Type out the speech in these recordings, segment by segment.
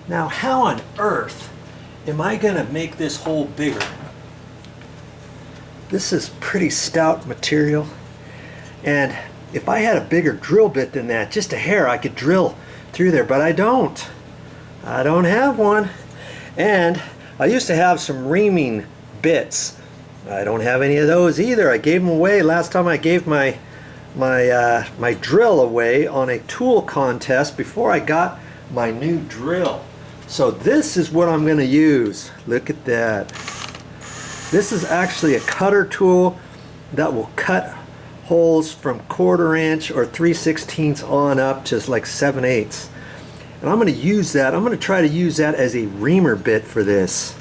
Now, how on earth am I going to make this hole bigger? This is pretty stout material, and if I had a bigger drill bit than that, just a hair, I could drill through there, but I don't. I don't have one. And I used to have some reaming bits. I don't have any of those either. I gave them away last time. I gave my drill away on a tool contest before I got my new drill. So this is what I'm going to use. Look at that. This is actually a cutter tool that will cut holes from 1/4 inch or 3/16 on up to like 7/8. And I'm going to use that. I'm going to try to use that as a reamer bit for this.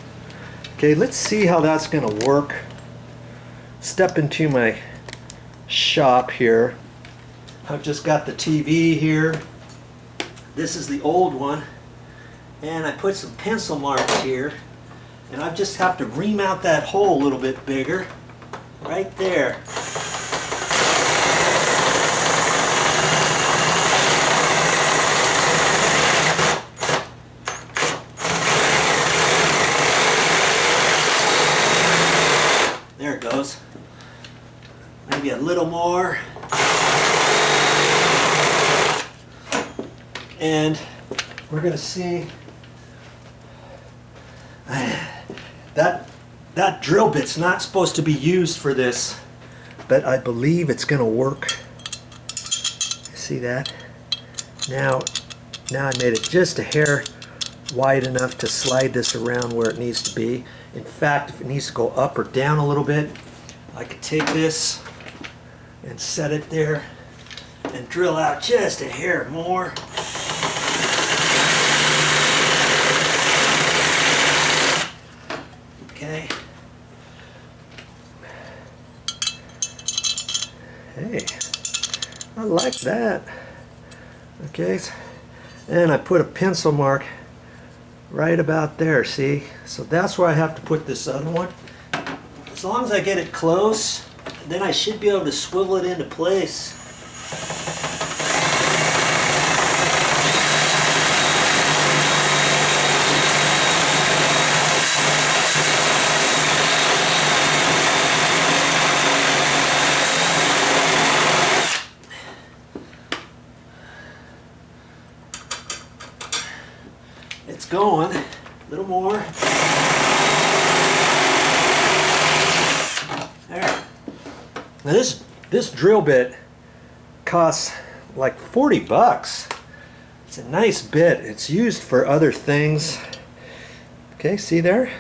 Okay, let's see how that's going to work. Step into my shop here. I've just got the TV here. This is the old one. And I put some pencil marks here. And I just have to ream out that hole a little bit bigger. Right there. There it goes. Maybe a little more. And we're going to see that drill bit's not supposed to be used for this, but I believe it's going to work. See that? Now I made it just a hair wide enough to slide this around where it needs to be. In fact, if it needs to go up or down a little bit, I could take this and set it there and drill out just a hair more. Okay. Hey, I like that. Okay, and I put a pencil mark right about there, see? So that's where I have to put this other one. As long as I get it close, then I should be able to swivel it into place. It's going. A little more. There. Now this drill bit costs like 40 bucks. It's a nice bit. It's used for other things. Okay, see there?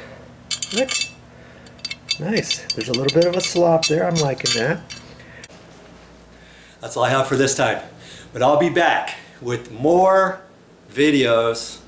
Look. Nice. There's a little bit of a slop there. I'm liking that. That's all I have for this time. But I'll be back with more videos